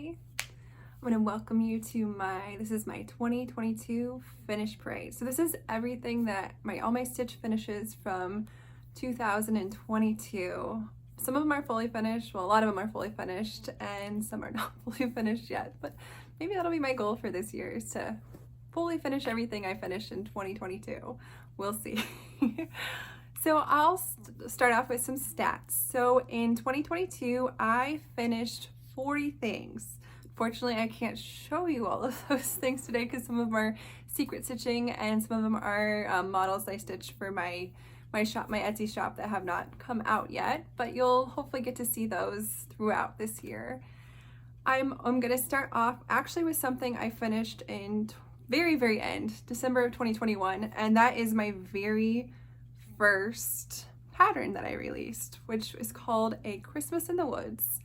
Hi, I'm going to welcome you to this is my 2022 finish parade. So this is everything that all my stitch finishes from 2022. Some of them are fully finished, well a lot of them are fully finished and some are not fully finished yet, but maybe that'll be my goal for this year, is to fully finish everything I finished in 2022. We'll see. So I'll start off with some stats. So in 2022, I finished 40 things. Fortunately, I can't show you all of those things today because some of them are secret stitching and some of them are models I stitched for my shop, my Etsy shop, that have not come out yet, but you'll hopefully get to see those throughout this year. I'm gonna start off actually with something I finished in very end, December of 2021, and that is my very first pattern that I released, which is called A Christmas in the Woods.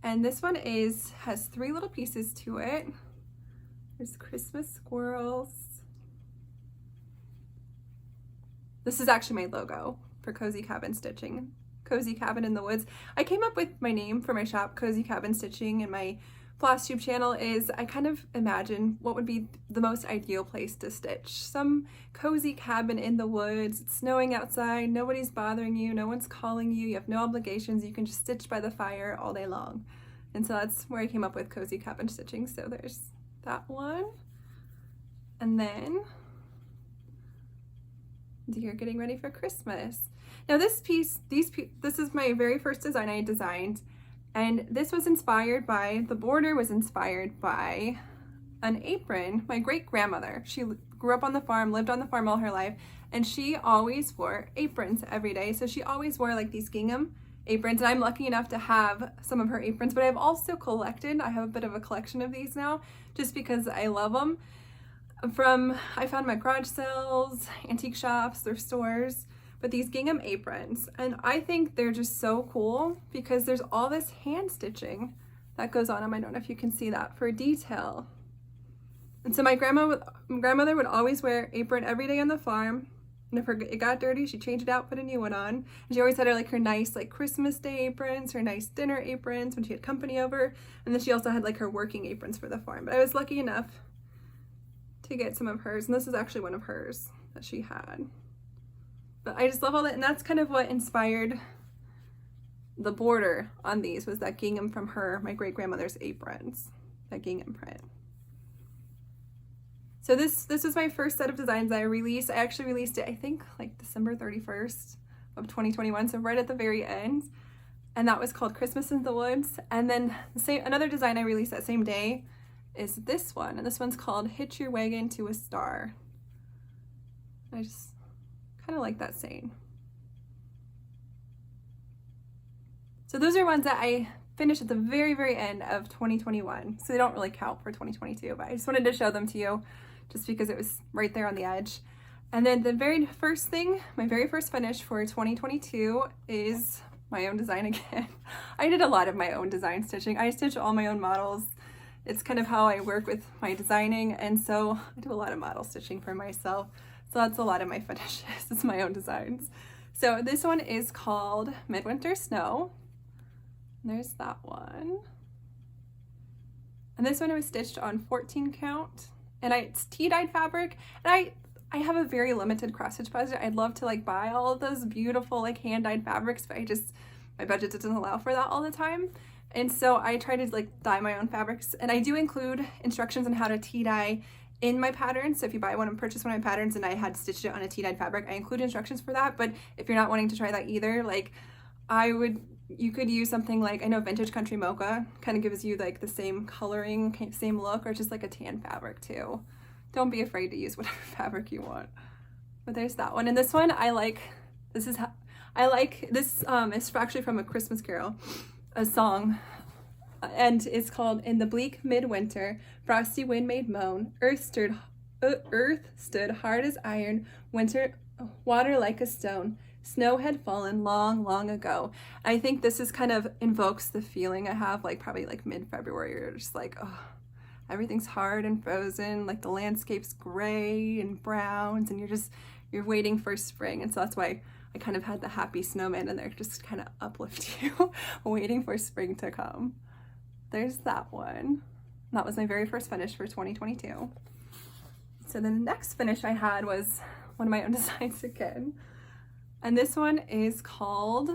And this one has 3 little pieces to it. There's Christmas squirrels. This is actually my logo for Cozy Cabin Stitching. Cozy Cabin in the Woods. I came up with my name for my shop, Cozy Cabin Stitching, and my Flosstube channel is I kind of imagine what would be the most ideal place to stitch. Some cozy cabin in the woods, it's snowing outside, nobody's bothering you, no one's calling you, you have no obligations, you can just stitch by the fire all day long. And so that's where I came up with Cozy Cabin Stitching. So there's that one. And then Deer Getting Ready for Christmas. Now this is my very first design I designed. And this was inspired by, the border was inspired by an apron. My great-grandmother, she grew up on the farm, lived on the farm all her life, and she always wore aprons every day. So she always wore like these gingham aprons, and I'm lucky enough to have some of her aprons, but I've also collected, I have a bit of a collection of these now, just because I love them. I found my garage sales, antique shops, thrift stores, but these gingham aprons, and I think they're just so cool because there's all this hand stitching that goes on them. I don't know if you can see that, for detail. And so my grandmother would always wear apron every day on the farm, and if it got dirty, she'd change it out, put a new one on. And she always had her nice Christmas Day aprons, her nice dinner aprons when she had company over, and then she also had her working aprons for the farm. But I was lucky enough to get some of hers, and this is actually one of hers that she had. But I just love all that, and that's kind of what inspired the border on these, was that gingham from my great-grandmother's aprons, that gingham print. So this was my first set of designs I released. I actually released it, I think, December 31st of 2021, so right at the very end, and that was called Christmas in the Woods. And then another design I released that same day is this one, and this one's called Hitch Your Wagon to a Star. I just kind of like that saying. So those are ones that I finished at the very end of 2021, so they don't really count for 2022, but I just wanted to show them to you just because it was right there on the edge. And then the very first thing, my very first finish for 2022 is my own design again. I did a lot of my own design stitching. I stitch all my own models. It's kind of how I work with my designing, and so I do a lot of model stitching for myself. So that's a lot of my finishes, it's my own designs. So this one is called Midwinter Snow. There's that one. And this one was stitched on 14 count, and it's tea-dyed fabric, and I have a very limited cross-stitch budget. I'd love to buy all of those beautiful hand-dyed fabrics, but my budget doesn't allow for that all the time. And so I try to dye my own fabrics, and I do include instructions on how to tea dye in my patterns. So if you purchase one of my patterns and I had stitched it on a tea-dyed fabric, I include instructions for that. But if you're not wanting to try that either, you could use something I know Vintage Country Mocha kind of gives you the same coloring, same look, or just a tan fabric too. Don't be afraid to use whatever fabric you want. But there's that one. And this one this is actually from A Christmas Carol, a song. And it's called In the Bleak Midwinter, Frosty Wind Made Moan, Earth stood hard as iron, water like a stone, snow had fallen long ago. I think this is kind of invokes the feeling I have probably mid-February, you're just oh, everything's hard and frozen, the landscape's gray and browns, and you're waiting for spring. And so that's why I kind of had the happy snowman in there, just kind of uplift you, waiting for spring to come. there's that one. That was my very first finish for 2022. So then the next finish I had was one of my own designs again. And this one is called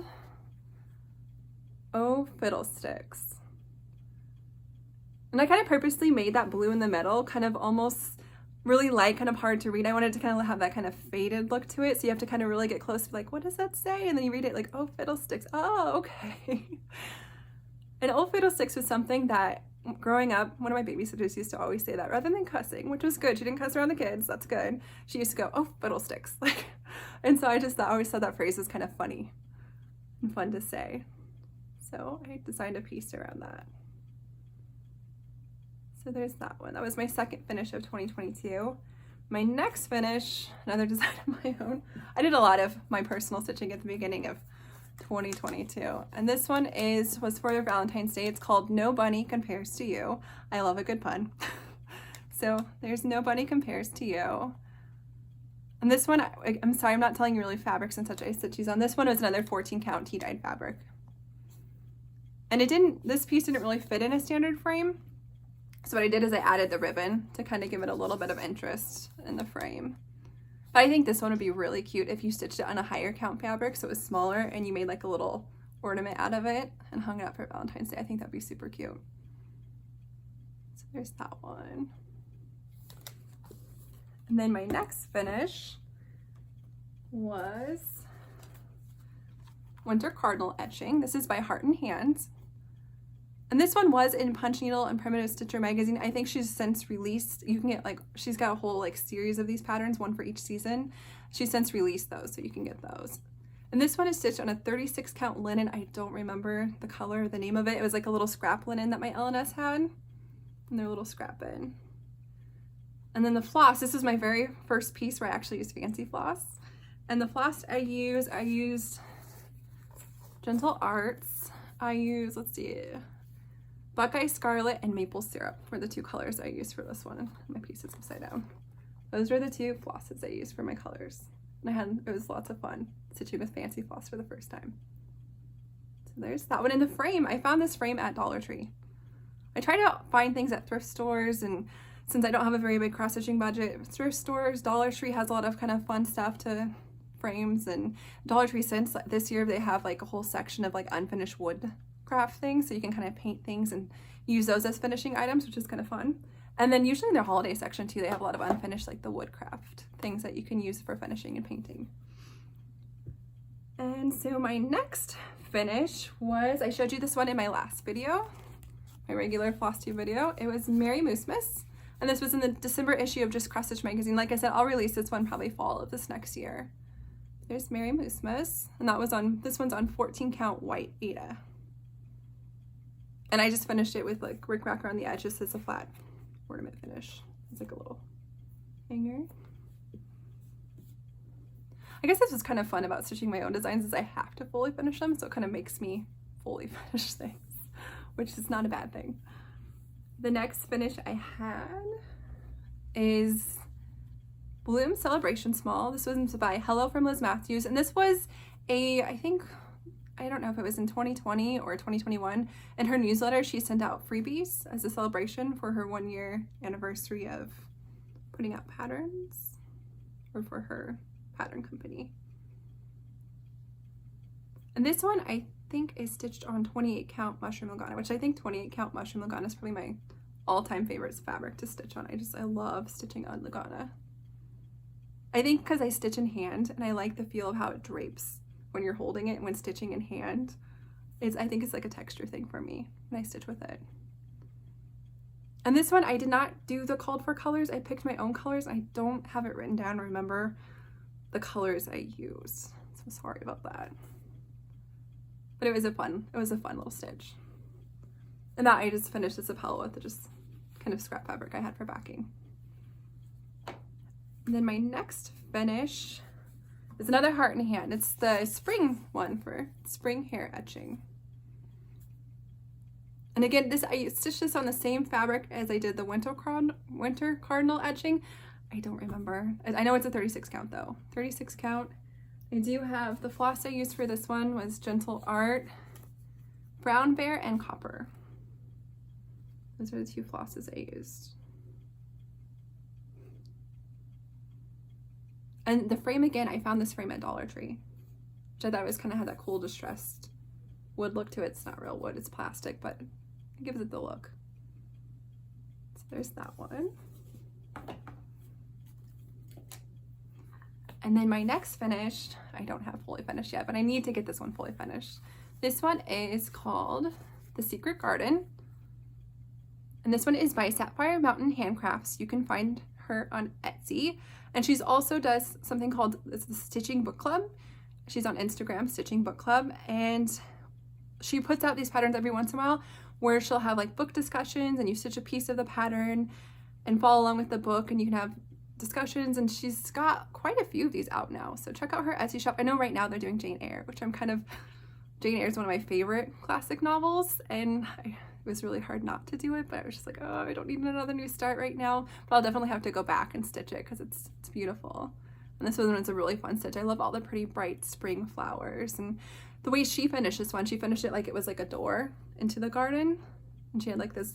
Oh Fiddlesticks. And I kind of purposely made that blue in the middle kind of almost really light, kind of hard to read. I wanted to kind of have that kind of faded look to it. So you have to kind of really get close to like, what does that say? And then you read it like, oh, fiddlesticks. Oh, okay. And oh, fiddlesticks was something that growing up, one of my babysitters used to always say that rather than cussing, which was good. She didn't cuss around the kids. That's good. She used to go, oh, fiddlesticks. Like, and so I always thought that phrase was kind of funny and fun to say. So I designed a piece around that. So there's that one. That was my second finish of 2022. My next finish, another design of my own. I did a lot of my personal stitching at the beginning of 2022. And this one was for Valentine's Day. It's called No Bunny Compares to You. I love a good pun. So there's No Bunny Compares to You. And this one, I'm sorry, I'm not telling you really fabrics and such I stitch these on. This one was another 14 count tea-dyed fabric. And this piece didn't really fit in a standard frame. So what I did is I added the ribbon to kind of give it a little bit of interest in the frame. But I think this one would be really cute if you stitched it on a higher count fabric so it was smaller and you made like a little ornament out of it and hung it up for Valentine's Day. I think that'd be super cute. So there's that one. And then my next finish was Winter Cardinal etching. This is by Heart and Hands. And this one was in Punch Needle and Primitive Stitcher magazine. I think she's since released, you can get like, she's got a whole like series of these patterns, one for each season. She's since released those, so you can get those. And this one is stitched on a 36 count linen. I don't remember the color, the name of it. It was like a little scrap linen that my LNS had. And they're a little scrap in. And then the floss, this is my very first piece where I actually used fancy floss. And the floss I used Gentle Arts. I used, let's see, Buckeye Scarlet and Maple Syrup were the two colors I used for this one. My piece is upside down. Those were the two flosses I used for my colors. And it was lots of fun stitching with fancy floss for the first time. So there's that one in the frame. I found this frame at Dollar Tree. I try to find things at thrift stores, and since I don't have a very big cross-stitching budget, thrift stores, Dollar Tree has a lot of kind of fun stuff to frames, and Dollar Tree since this year they have like a whole section of like unfinished wood craft things, so you can kind of paint things and use those as finishing items, which is kind of fun. And then usually in their holiday section too, they have a lot of unfinished like the wood craft things that you can use for finishing and painting. And so my next finish was, I showed you this one in my last video, my regular Flosstube video. It was Merry Moosmas, and this was in the December issue of Just Cross Stitch magazine. Like I said, I'll release this one probably fall of this next year. There's Merry Moosmas, and that was this one's on 14 count white Aida. And I just finished it with like rickrack around the edge, just as a flat ornament finish. It's like a little hanger. I guess this was kind of fun about stitching my own designs, is I have to fully finish them, so it kind of makes me fully finish things, which is not a bad thing. The next finish I had is Bloom Celebration Small. This was by Hello from Liz Matthews, and this was I don't know if it was in 2020 or 2021. In her newsletter, she sent out freebies as a celebration for her 1-year anniversary of putting out patterns, or for her pattern company. And this one I think is stitched on 28 count Mushroom Lagana, which I think 28 count Mushroom Lagana is probably my all-time favorite fabric to stitch on. I love stitching on Lagana. I think because I stitch in hand and I like the feel of how it drapes when you're holding it, when stitching in hand. I think it's like a texture thing for me when I stitch with it. And this one, I did not do the called for colors. I picked my own colors. I don't have it written down, remember the colors I use. So sorry about that. But it was a fun little stitch. And that I just finished this lapel with just kind of scrap fabric I had for backing. And then my next finish is another Heart and Hand. It's the spring one for spring hair etching. And again, I stitched this on the same fabric as I did the Winter Cardinal etching. I don't remember. I know it's a 36 count though. 36 count. I do have the floss I used for this one was Gentle Art, Brown Bear, and Copper. Those are the two flosses I used. And the frame, again, I found this frame at Dollar Tree, which I thought was kind of had that cool distressed wood look to it. It's not real wood, it's plastic, but it gives it the look. So there's that one. And then my next finish, I don't have fully finished yet, but I need to get this one fully finished. This one is called The Secret Garden. And this one is by Sapphire Mountain Handcrafts. You can find her on Etsy. And she's also does something called the Stitching Book Club. She's on Instagram, Stitching Book Club. And she puts out these patterns every once in a while where she'll have like book discussions and you stitch a piece of the pattern and follow along with the book and you can have discussions, and she's got quite a few of these out now. So check out her Etsy shop. I know right now they're doing Jane Eyre, which Jane Eyre is one of my favorite classic novels, and it was really hard not to do it, but I was just like, oh, I don't need another new start right now, but I'll definitely have to go back and stitch it because it's beautiful. And this one is a really fun stitch. I love all the pretty bright spring flowers, and the way she finished this one, she finished it like it was like a door into the garden, and she had like this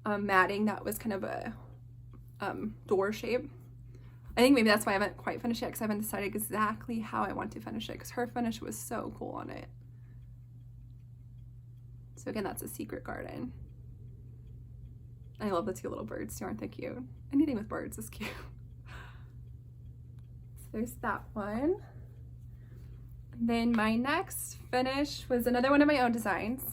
matting that was kind of a door shape. I think maybe that's why I haven't quite finished it, because I haven't decided exactly how I want to finish it, because her finish was so cool on it. So again, that's A Secret Garden. I love the two little birds too, aren't they cute? Anything with birds is cute. So there's that one. And then my next finish was another one of my own designs.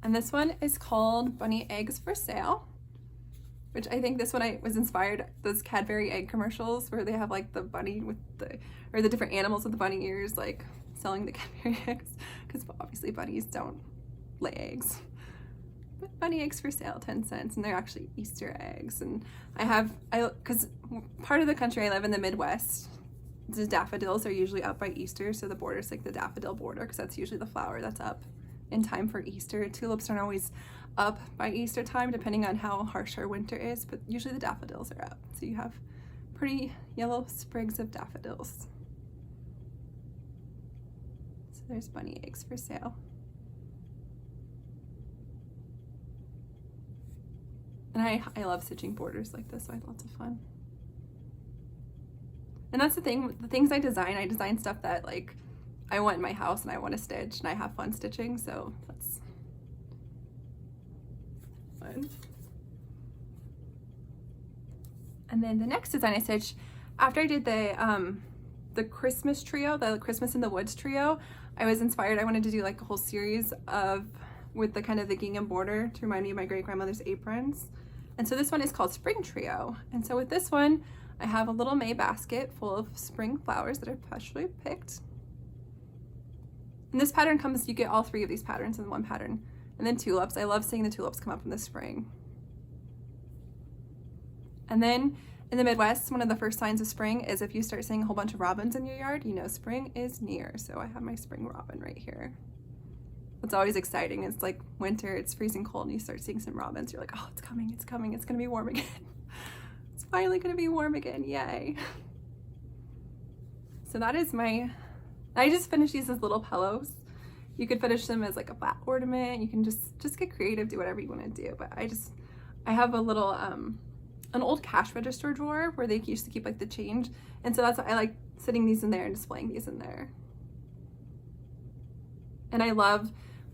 And this one is called Bunny Eggs for Sale, which I think this one I was inspired those Cadbury egg commercials where they have like the bunny with the different animals with the bunny ears, like selling the Cadbury eggs, because obviously bunnies don't lay eggs. But bunny eggs for sale, 10 cents, and they're actually Easter eggs. And because part of the country I live in, the Midwest, the daffodils are usually up by Easter, so the border's like the daffodil border, because that's usually the flower that's up in time for Easter. Tulips aren't always up by Easter time, depending on how harsh our winter is, but usually the daffodils are up. So you have pretty yellow sprigs of daffodils. So there's bunny eggs for sale. And I love stitching borders like this, so I have lots of fun. And that's the thing, the things I design stuff that like I want in my house and I want to stitch, and I have fun stitching, so that's fun. And then the next design I stitched, after I did the Christmas trio, the Christmas in the Woods trio, I was inspired. I wanted to do like a whole series with the kind of the gingham border to remind me of my great grandmother's aprons. And so this one is called Spring Trio. And so with this one, I have a little May basket full of spring flowers that are freshly picked. And this pattern comes, you get all three of these patterns in one pattern. And then tulips. I love seeing the tulips come up in the spring. And then in the Midwest, one of the first signs of spring is if you start seeing a whole bunch of robins in your yard, you know spring is near. So I have my spring robin right here. It's always exciting. It's like winter, it's freezing cold, and you start seeing some robins. You're like, oh, it's coming, it's coming, it's gonna be warm again. It's finally gonna be warm again, yay. So that is I just finished these as little pillows. You could finish them as like a flat ornament. You can just get creative, do whatever you wanna do. But I have a little, an old cash register drawer where they used to keep like the change. And so that's why I like sitting these in there and displaying these in there. And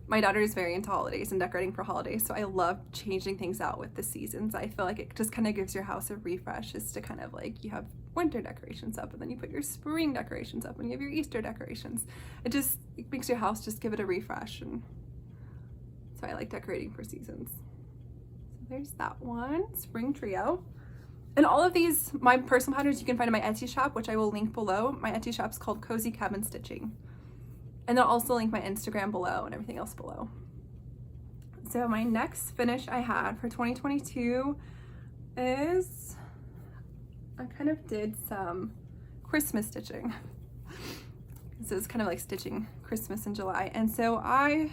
my daughter is very into holidays and decorating for holidays, so I love changing things out with the seasons. I feel like it just kind of gives your house a refresh, is to kind of like, you have winter decorations up and then you put your spring decorations up and you have your Easter decorations. It makes your house just give it a refresh, and so I like decorating for seasons. So there's that one, Spring Trio. And all of these, my personal patterns, you can find in my Etsy shop, which I will link below. My Etsy shop's called Cozy Cabin Stitching. And I'll also link my Instagram below and everything else below. So my next finish I had for 2022 is, I kind of did some Christmas stitching. So it's kind of like stitching Christmas in July. And so I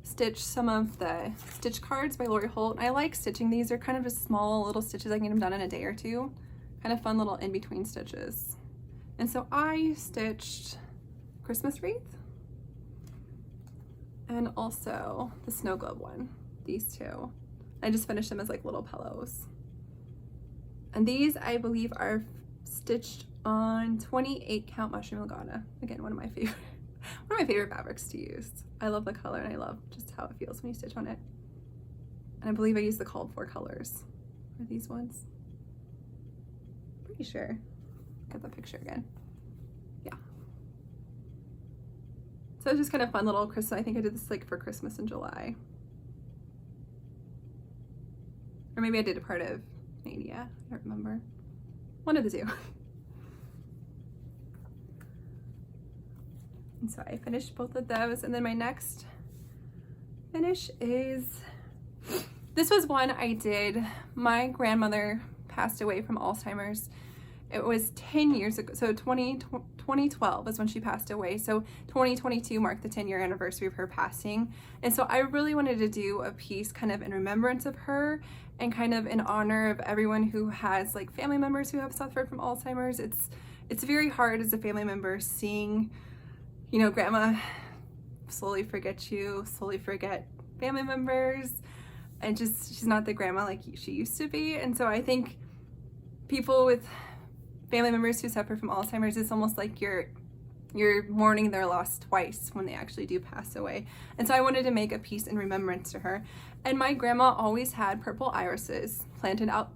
stitched some of the stitch cards by Lori Holt. I like stitching these. They're kind of just small little stitches. I can get them done in a day or two. Kind of fun little in-between stitches. And so I stitched Christmas wreath, and also the snow globe one, these two. I just finished them as like little pillows. And these I believe are stitched on 28 count mushroom lagana. Again, one of my favorite fabrics to use. I love the color and I love just how it feels when you stitch on it. And I believe I used the called for colors for these ones. Pretty sure. Get the picture again. Yeah. So it's just kind of fun little Christmas. I think I did this like for Christmas in July. Or maybe I did a part of Mania. I don't remember. One of the two. And so I finished both of those. And then my next finish is, this was one I did. My grandmother passed away from Alzheimer's. It was 10 years ago. So 2012 is when she passed away. So 2022 marked the 10-year anniversary of her passing. And so I really wanted to do a piece kind of in remembrance of her and kind of in honor of everyone who has like family members who have suffered from Alzheimer's. It's very hard as a family member seeing, you know, grandma slowly forget you, slowly forget family members, and just she's not the grandma like she used to be. And so I think people with family members who suffer from Alzheimer's, it's almost like you're mourning their loss twice when they actually do pass away. And so I wanted to make a piece in remembrance to her. And my grandma always had purple irises planted out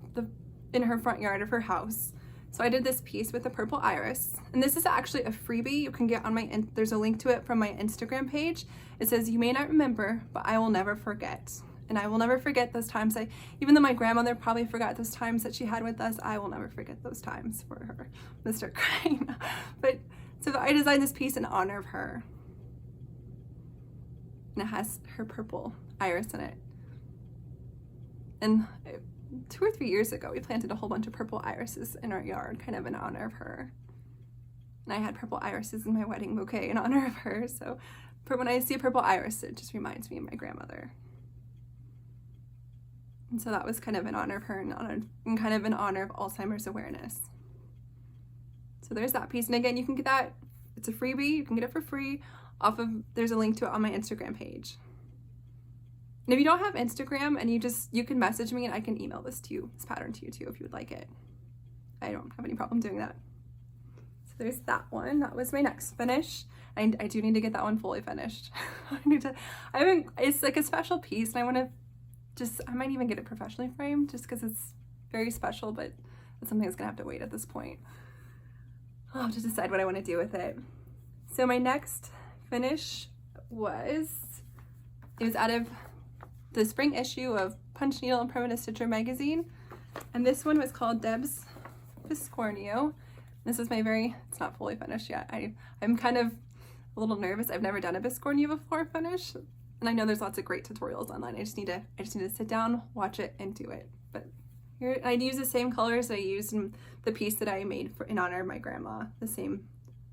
in her front yard of her house. So I did this piece with a purple iris. And this is actually a freebie you can get on there's a link to it from my Instagram page. It says, "You may not remember, but I will never forget." And I will never forget those times. Even though my grandmother probably forgot those times that she had with us, I will never forget those times for her. I'm gonna start crying. But so I designed this piece in honor of her. And it has her purple iris in it. And 2 or 3 years ago, we planted a whole bunch of purple irises in our yard, kind of in honor of her. And I had purple irises in my wedding bouquet in honor of her. So when I see a purple iris, it just reminds me of my grandmother. And so that was kind of in honor of her and kind of in honor of Alzheimer's awareness. So there's that piece. And again, you can get that, it's a freebie, you can get it for free there's a link to it on my Instagram page. And if you don't have Instagram and you can message me and I can email this pattern to you too if you would like it. I don't have any problem doing that. So there's that one. That was my next finish. I do need to get that one fully finished. It's like a special piece and I might even get it professionally framed just because it's very special, but it's something that's gonna have to wait at this point. I'll have to decide what I want to do with it. So my next finish was out of the spring issue of Punch Needle and Primitive Stitcher magazine. And this one was called Deb's Biscornu. This is it's not fully finished yet. I'm kind of a little nervous. I've never done a Biscornu before finished. And I know there's lots of great tutorials online. I just need to sit down, watch it, and do it. But here, I use the same colors I used in the piece that I made in honor of my grandma. The same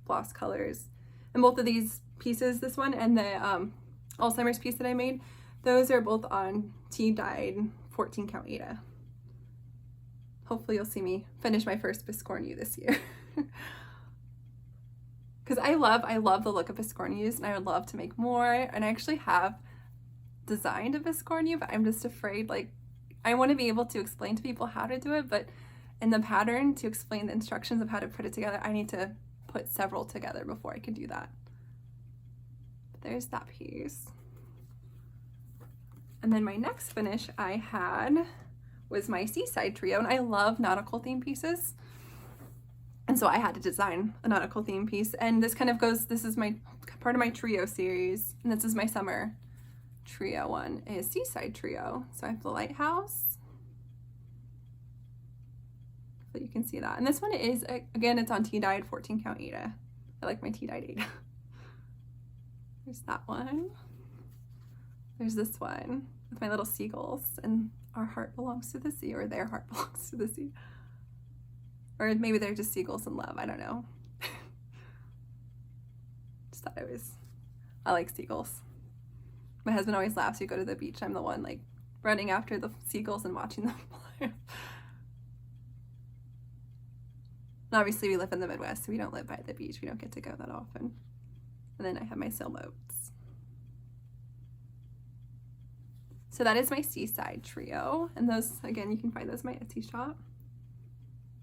floss colors. And both of these pieces, this one and the Alzheimer's piece that I made, those are both on tea-dyed 14 count Aida. Hopefully you'll see me finish my first Biscornu this year. Because I love the look of Biscornus and I would love to make more. And I actually have designed a Biscornu, but I'm just afraid, like, I want to be able to explain to people how to do it, but in the pattern to explain the instructions of how to put it together, I need to put several together before I can do that. But there's that piece. And then my next finish I had was my Seaside Trio, and I love nautical theme pieces. And so I had to design a nautical theme piece, and this kind of this is part of my trio series, and this is my summer trio one, is Seaside Trio. So I have the lighthouse. So you can see that. And this one is, again, it's on tea-dyed 14 count Aida. I like my tea-dyed Aida. There's that one. There's this one with my little seagulls, and our heart belongs to the sea, or their heart belongs to the sea. Or maybe they're just seagulls in love, I don't know. Just thought I like seagulls. My husband always laughs, we go to the beach, I'm the one like running after the seagulls and watching them fly. And obviously we live in the Midwest, so we don't live by the beach, we don't get to go that often. And then I have my sailboats. So that is my Seaside trio. And those, again, you can find those in my Etsy shop.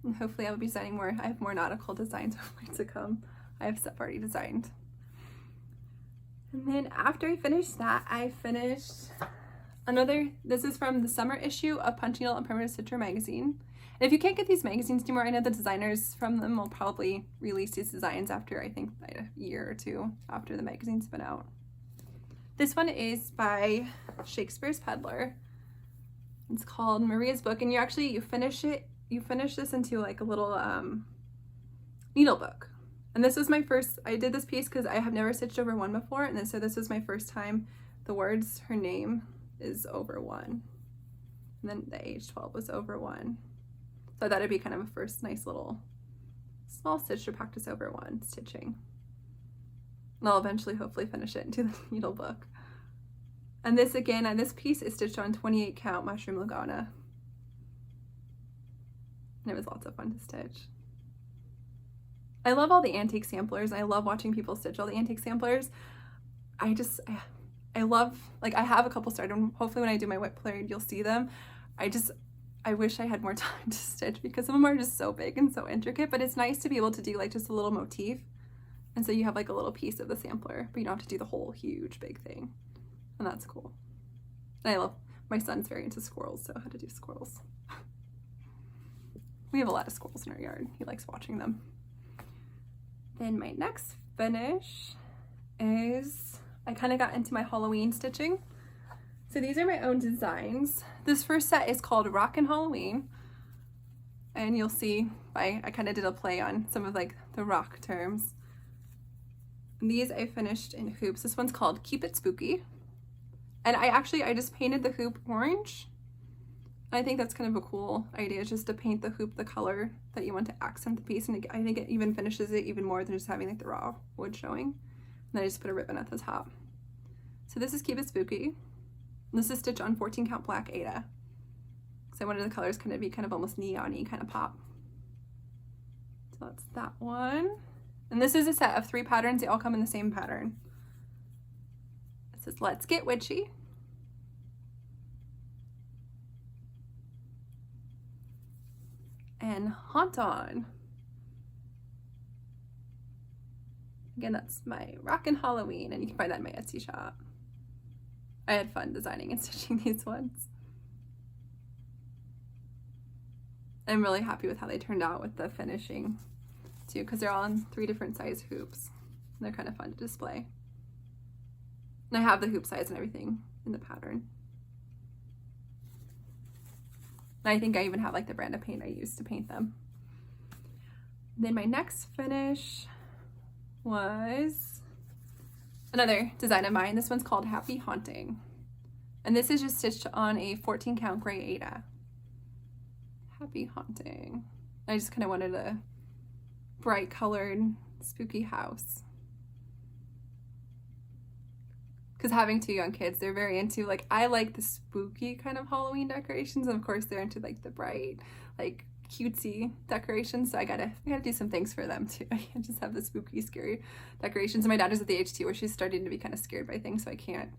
And hopefully I will be designing more. I have more nautical designs hopefully to come. I have stuff already designed. And then after I finished that, I finished another, this is from the summer issue of Punch Needle and Primitive Stitcher magazine. And if you can't get these magazines anymore, I know the designers from them will probably release these designs after, I think, a year or two after the magazine's been out. This one is by Shakespeare's Peddler. It's called Maria's Book, and you finish this into like a little needle book. And this was my first, I did this piece because I have never stitched over one before, and then so this was my first time the words, her name is over one. And then the age 12 was over one. So I thought it'd be kind of a first nice little small stitch to practice over one stitching. And I'll eventually hopefully finish it into the needle book. And this again, and this piece is stitched on 28 count mushroom lagana. And it was lots of fun to stitch. I love all the antique samplers. I love watching people stitch all the antique samplers. I love, like I have a couple started, and hopefully when I do my whip parade you'll see them. I wish I had more time to stitch because some of them are just so big and so intricate, but it's nice to be able to do like just a little motif. And so you have like a little piece of the sampler, but you don't have to do the whole huge big thing. And that's cool. And I love, my son's very into squirrels, so how to do squirrels. We have a lot of squirrels in our yard. He likes watching them. Then my next finish is, I kind of got into my Halloween stitching. So these are my own designs. This first set is called Rockin' Halloween. And you'll see, I kind of did a play on some of like the rock terms. And these I finished in hoops. This one's called Keep It Spooky. And I just painted the hoop orange. I think that's kind of a cool idea, just to paint the hoop the color that you want to accent the piece. And I think it even finishes it even more than just having like the raw wood showing. And then I just put a ribbon at the top. So this is Keep It Spooky. And this is stitched on 14 count black Aida. So I wanted the colors kind of be kind of almost neon-y kind of pop. So that's that one. And this is a set of 3 patterns. They all come in the same pattern. It says Let's Get Witchy. And Haunt On. Again, that's my Rockin' Halloween, and you can find that in my Etsy shop. I had fun designing and stitching these ones. I'm really happy with how they turned out with the finishing too, because they're all on 3 different size hoops. And they're kind of fun to display. And I have the hoop size and everything in the pattern. And I think I even have like the brand of paint I used to paint them. Then my next finish was another design of mine. This one's called Happy Haunting. And this is just stitched on a 14 count gray Aida. Happy Haunting. I just kind of wanted a bright colored spooky house. Because having 2 young kids, they're very into, like, I like the spooky kind of Halloween decorations, and of course they're into like the bright, like cutesy decorations, so I gotta do some things for them too. I can't just have the spooky, scary decorations. And my daughter's at the age too where she's starting to be kind of scared by things, so I can't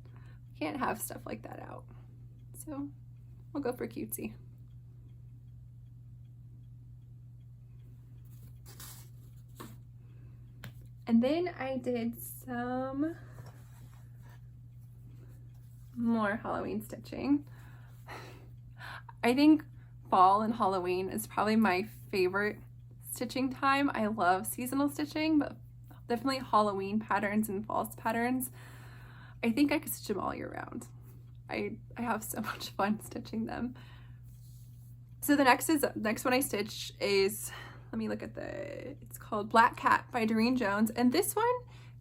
have stuff like that out. So we'll go for cutesy. And then I did some more Halloween stitching. I think fall and Halloween is probably my favorite stitching time. I love seasonal stitching, but definitely Halloween patterns and fall patterns. I think I could stitch them all year round. I have so much fun stitching them. So the next one I stitch is, let me look at it's called Black Cat by Doreen Jones, and this one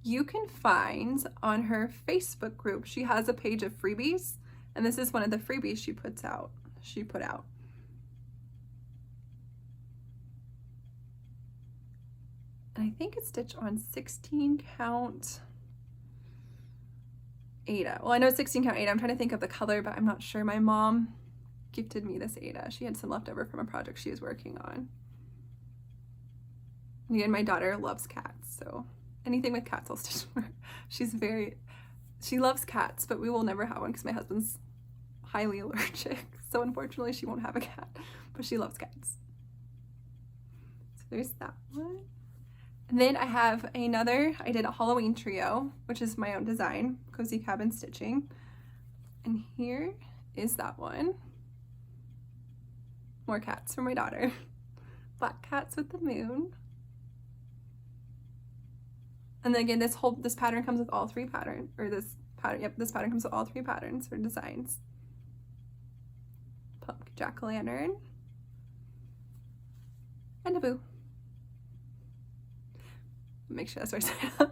you can find on her Facebook group. She has a page of freebies, and this is one of the freebies she put out. And I think it's stitched on 16 count Aida. Well, I know it's 16 count Aida. I'm trying to think of the color, but I'm not sure. My mom gifted me this Aida. She had some left over from a project she was working on. And again, my daughter loves cats, so anything with cats I'll stitch for her. She loves cats, but we will never have one because my husband's highly allergic. So unfortunately she won't have a cat, but she loves cats. So there's that one. And then I have another, I did a Halloween trio, which is my own design, Cozy Cabin Stitching. And here is that one. More cats for my daughter. Black cats with the moon. And then again, this pattern comes with all three patterns, or this pattern comes with all three patterns or designs. Pumpkin jack-o'-lantern. And a boo. Make sure that's right. And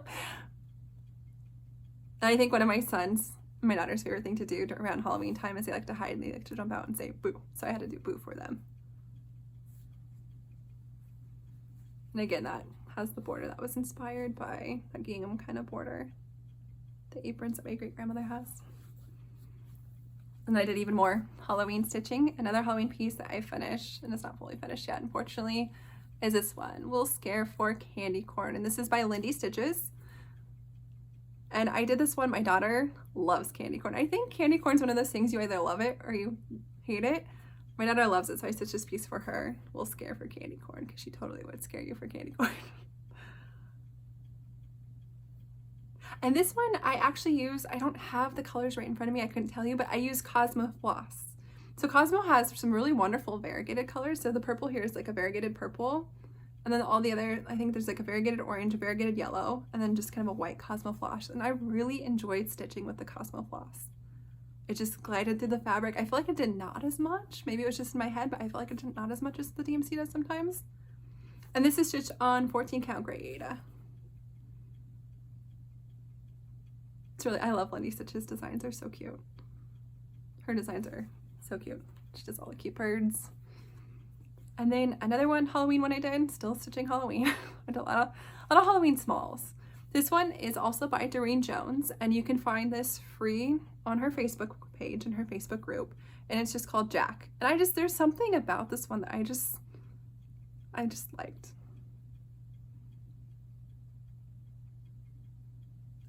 I think one of my sons, my daughter's favorite thing to do around Halloween time is they like to hide and they like to jump out and say boo. So I had to do boo for them. And again, that has the border that was inspired by that gingham kind of border. The aprons that my great grandmother has. And I did even more Halloween stitching. Another Halloween piece that I finished, and it's not fully finished yet, unfortunately, is this one, Will Scare for Candy Corn. And this is by Lindy Stitches. And I did this one, my daughter loves candy corn. I think candy corn is one of those things you either love it or you hate it. My daughter loves it, so I stitched this piece for her, Will Scare for Candy Corn, because she totally would scare you for candy corn. And this one I actually use, I don't have the colors right in front of me, I couldn't tell you, but I use Cosmo Floss. So Cosmo has some really wonderful variegated colors. So the purple here is like a variegated purple. And then all the other, I think there's like a variegated orange, a variegated yellow, and then just kind of a white Cosmo Floss. And I really enjoyed stitching with the Cosmo Floss. It just glided through the fabric. I feel like it did not as much. Maybe it was just in my head, but I feel like it did not as much as the DMC does sometimes. And this is stitched on 14 count grade. It's really, I love Lindy Stitch's designs. They're so cute. Her designs are so cute. She does all the cute birds. And then another one, Halloween one I did, still stitching Halloween. I did a lot of Halloween smalls. This one is also by Doreen Jones, and you can find this free on her Facebook page and her Facebook group, and it's just called Jack. And there's something about this one that I just liked.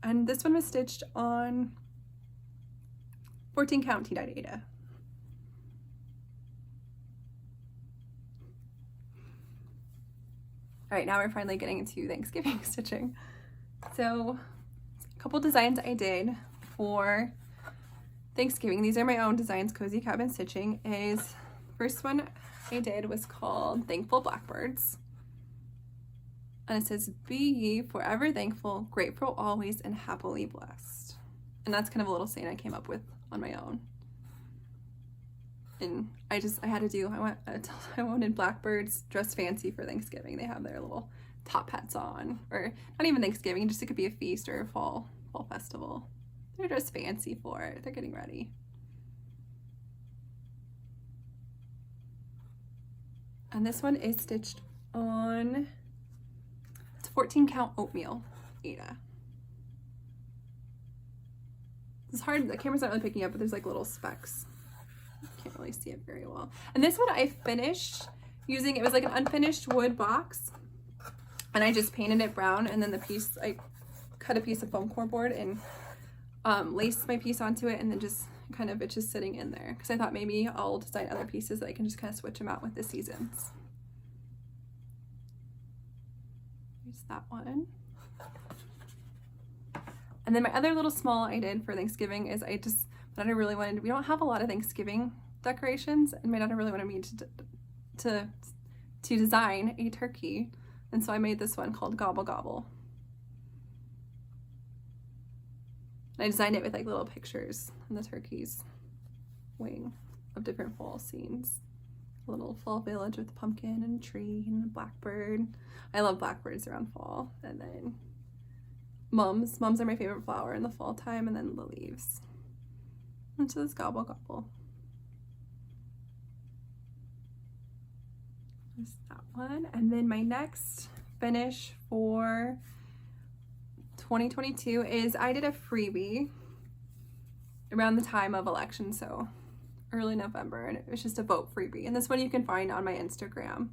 And this one was stitched on 14 count T-dyed Ada. All right, now we're finally getting into Thanksgiving stitching. So a couple designs I did for Thanksgiving. These are my own designs, Cozy Cabin Stitching. First one I did was called Thankful Blackbirds. And it says, be ye forever thankful, grateful always, and happily blessed. And that's kind of a little saying I came up with on my own. And I wanted blackbirds dressed fancy for Thanksgiving. They have their little top hats on, or not even Thanksgiving, just it could be a feast or a fall festival. They're dressed fancy for it. They're getting ready. And this one is stitched on, it's 14 count oatmeal Ada. It's hard, the camera's not really picking up, but there's like little specks. Can't really see it very well. And this one I finished using, it was like an unfinished wood box, and I just painted it brown, and then the piece, I cut a piece of foam core board and laced my piece onto it, and then just kind of, it's just sitting in there, because I thought maybe I'll design other pieces that I can just kind of switch them out with the seasons. Here's that one. And then my other little small I did for Thanksgiving is my daughter really wanted, we don't have a lot of Thanksgiving decorations, and my daughter really wanted me to design a turkey, and so I made this one called Gobble Gobble. And I designed it with like little pictures on the turkey's wing of different fall scenes. A little fall village with a pumpkin and a tree and a blackbird. I love blackbirds around fall. And then mums are my favorite flower in the fall time, and then the leaves. And so this Gobble Gobble. There's that one. And then my next finish for 2022 is I did a freebie around the time of election, so early November, and it was just a vote freebie. And this one you can find on my Instagram.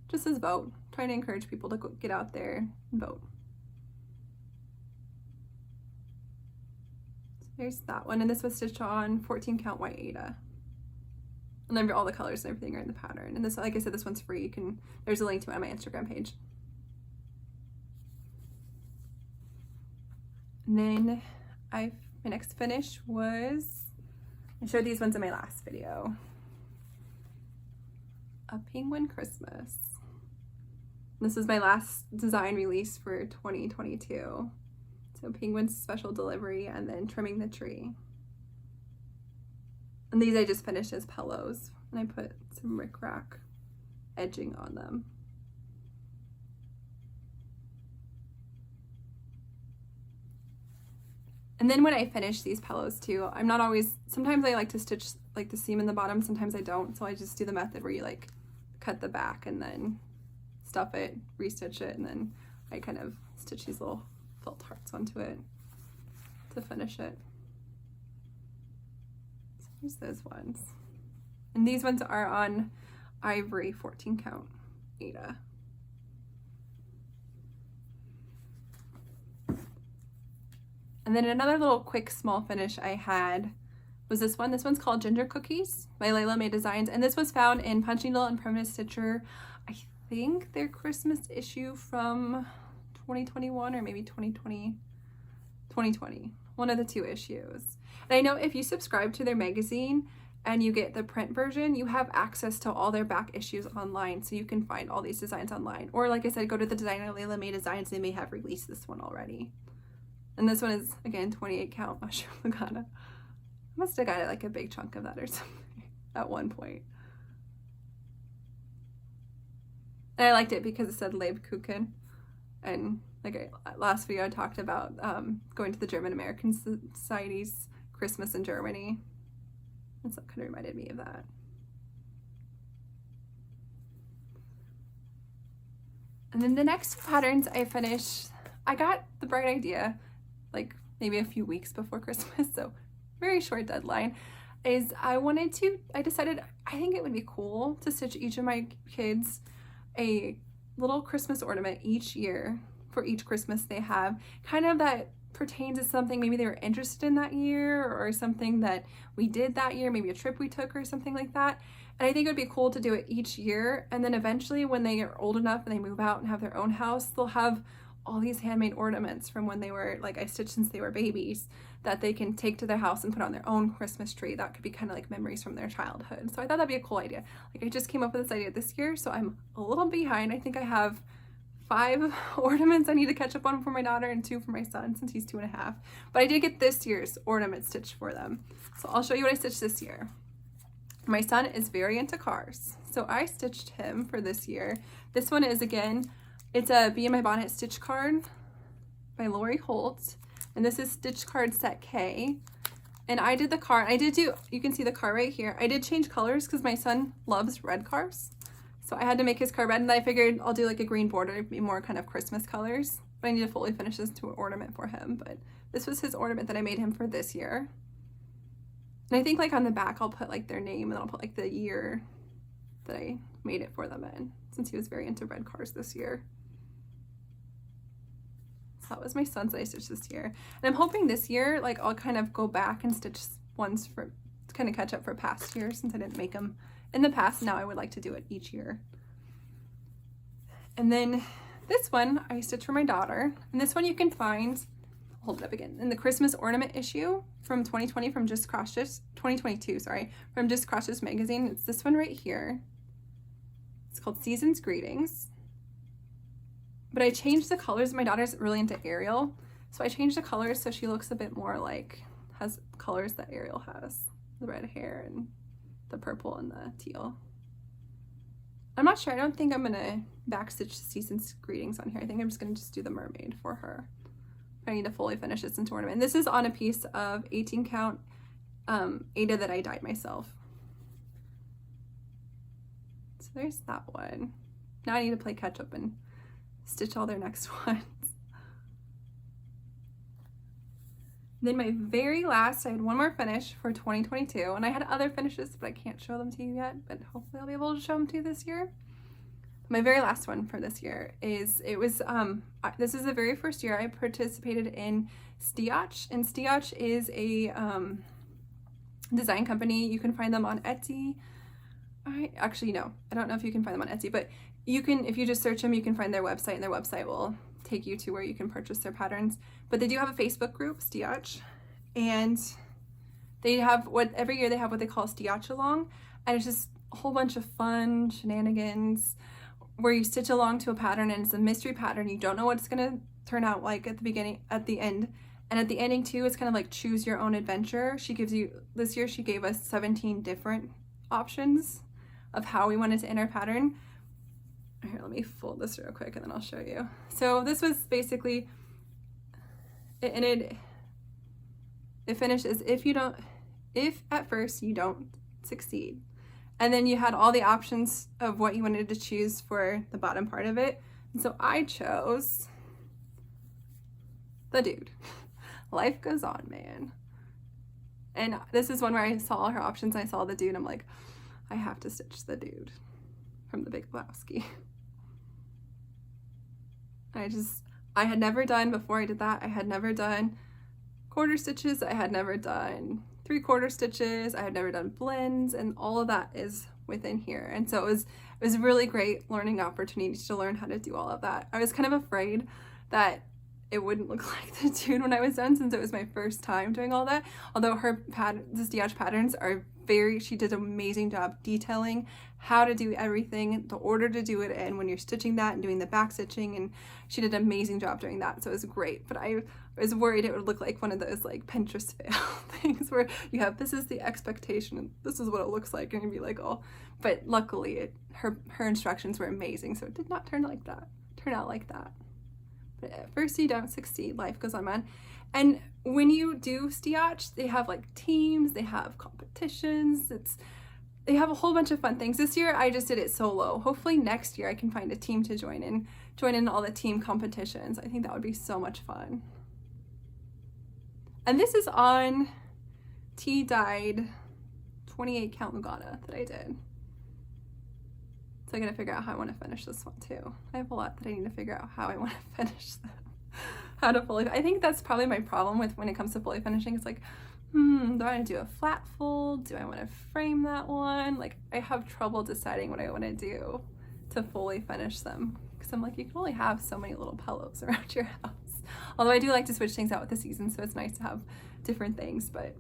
Just says vote. Trying to encourage people to get out there and vote. So there's that one, and this was stitched on 14 count white Aida. And then all the colors and everything are in the pattern. And this, like I said, this one's free. There's a link to it on my Instagram page. And then my next finish was, I showed these ones in my last video. A penguin Christmas. This is my last design release for 2022. So penguin's special delivery and then trimming the tree. And these I just finished as pillows, and I put some rickrack edging on them. And then when I finish these pillows too, I'm not always, sometimes I like to stitch like the seam in the bottom, sometimes I don't. So I just do the method where you like cut the back and then stuff it, restitch it, and then I kind of stitch these little felt hearts onto it to finish it. So here's those ones. And these ones are on ivory 14 count Aida. And then another little quick small finish I had was this one. This one's called Ginger Cookies by Layla May Designs. And this was found in Punch Needle and Primitive Stitcher. I think their Christmas issue from 2021 or maybe 2020. One of the two issues. And I know if you subscribe to their magazine and you get the print version, you have access to all their back issues online. So you can find all these designs online. Or like I said, go to the designer Layla May Designs. They may have released this one already. And this one is, again, 28 count mushroom Lugana. I must have got like a big chunk of that or something at one point. And I liked it because it said Lebkuchen. And like last video I talked about going to the German American Society's Christmas in Germany. And so it kind of reminded me of that. And then the next patterns I finished, I got the bright idea like maybe a few weeks before Christmas, so very short deadline, is I decided I think it would be cool to stitch each of my kids a little Christmas ornament each year for each Christmas they have, kind of that pertains to something maybe they were interested in that year or something that we did that year, maybe a trip we took or something like that. And I think it would be cool to do it each year, and then eventually when they are old enough and they move out and have their own house, they'll have all these handmade ornaments from when they were, like I stitched since they were babies, that they can take to their house and put on their own Christmas tree. That could be kind of like memories from their childhood. So I thought that'd be a cool idea. Like I just came up with this idea this year, so I'm a little behind. I think I have 5 ornaments I need to catch up on for my daughter and 2 for my son since he's 2.5. But I did get this year's ornament stitched for them. So I'll show you what I stitched this year. My son is very into cars, so I stitched him for this year. This one is, again, it's a Be in My Bonnet stitch card by Lori Holt, and this is stitch card set K. And I did the car, you can see the car right here. I did change colors because my son loves red cars. So I had to make his car red, and I figured I'll do like a green border, be more kind of Christmas colors. But I need to fully finish this to an ornament for him. But this was his ornament that I made him for this year. And I think like on the back I'll put like their name, and then I'll put like the year that I made it for them in, since he was very into red cars this year. So that was my son's that I stitched this year. And I'm hoping this year, like I'll kind of go back and stitch ones to kind of catch up for past years, since I didn't make them in the past. Now I would like to do it each year. And then this one I stitched for my daughter. And this one you can find, I'll hold it up again, in the Christmas ornament issue from 2020 from Just Cross Stitch, 2022, sorry, from Just Cross Stitch magazine. It's this one right here. It's called Season's Greetings. But I changed the colors. My daughter's really into Ariel, so I changed the colors so she looks a bit more like, has colors that Ariel has. The red hair and the purple and the teal. I'm not sure. I don't think I'm gonna backstitch Season's Greetings on here. I think I'm just gonna do the mermaid for her. I need to fully finish this into ornament. This is on a piece of 18 count Aida that I dyed myself. So there's that one. Now I need to play catch up and stitch all their next ones. Then my very last, I had one more finish for 2022, and I had other finishes, but I can't show them to you yet, but hopefully I'll be able to show them to you this year. my very last one for this year is, this is the very first year I participated in Stitch, and Stitch is a design company. You can find them on Etsy. Actually, no, I don't know if you can find them on Etsy, but you can, if you just search them, you can find their website, and their website will take you to where you can purchase their patterns. But they do have a Facebook group, Stitch, and they have every year they have what they call Stitch along, and it's just a whole bunch of fun shenanigans where you stitch along to a pattern, and it's a mystery pattern. You don't know what it's gonna turn out like at the beginning, at the end, and at the ending too. It's kind of like choose your own adventure. This year she gave us 17 different options of how we wanted to end our pattern. Here, let me fold this real quick and then I'll show you. So this was basically, it finished as if at first you don't succeed. And then you had all the options of what you wanted to choose for the bottom part of it. And so I chose the dude. Life goes on, man. And this is one where I saw her options, I saw the dude, I'm like, I have to stitch the dude from The Big Lebowski. I had never done, before I did that, I had never done quarter stitches, I had never done 3/4 stitches, I had never done blends, and all of that is within here. And so it was a really great learning opportunity to learn how to do all of that. I was kind of afraid that it wouldn't look like the dude when I was done, since it was my first time doing all that. Although the Stitch patterns are she did an amazing job detailing how to do everything, the order to do it in when you're stitching that and doing the back stitching, and she did an amazing job doing that. So it was great, but I was worried it would look like one of those like Pinterest fail things where you have, this is the expectation and this is what it looks like, and you'd be like, oh, but luckily her instructions were amazing, so it did not turn out like that. But at first you don't succeed, life goes on, man. And when you do Stitch, they have like teams, they have competitions, they have a whole bunch of fun things. This year I just did it solo. Hopefully next year I can find a team to join in all the team competitions. I think that would be so much fun. And this is on tea-dyed 28 count Lugana that I did. So I gotta figure out how I want to finish this one too. I have a lot that I need to figure out how I want to finish them. How to fully, I think that's probably my problem with when it comes to fully finishing. It's like, do I want to do a flat fold? Do I want to frame that one? Like, I have trouble deciding what I want to do to fully finish them, because I'm like, you can only have so many little pillows around your house. Although I do like to switch things out with the season, so it's nice to have different things, but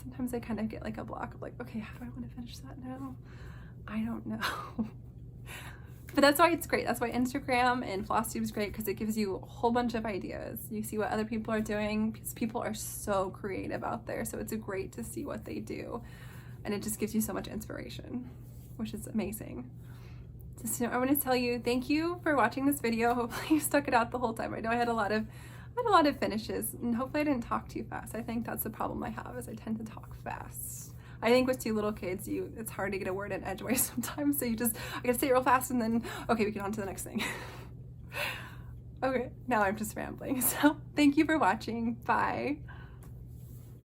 sometimes I kind of get like a block of like, okay, how do I want to finish that now? I don't know. But that's why it's great. That's why Instagram and Flosstube is great, because it gives you a whole bunch of ideas. You see what other people are doing, because people are so creative out there. So it's great to see what they do. And it just gives you so much inspiration, which is amazing. So I want to tell you, thank you for watching this video. Hopefully you stuck it out the whole time. I know I had a lot of finishes, and hopefully I didn't talk too fast. I think that's the problem I have, is I tend to talk fast. I think with 2 little kids, it's hard to get a word in edgeways sometimes, so I gotta say it real fast and then, okay, we get on to the next thing. Okay, now I'm just rambling, so thank you for watching, bye.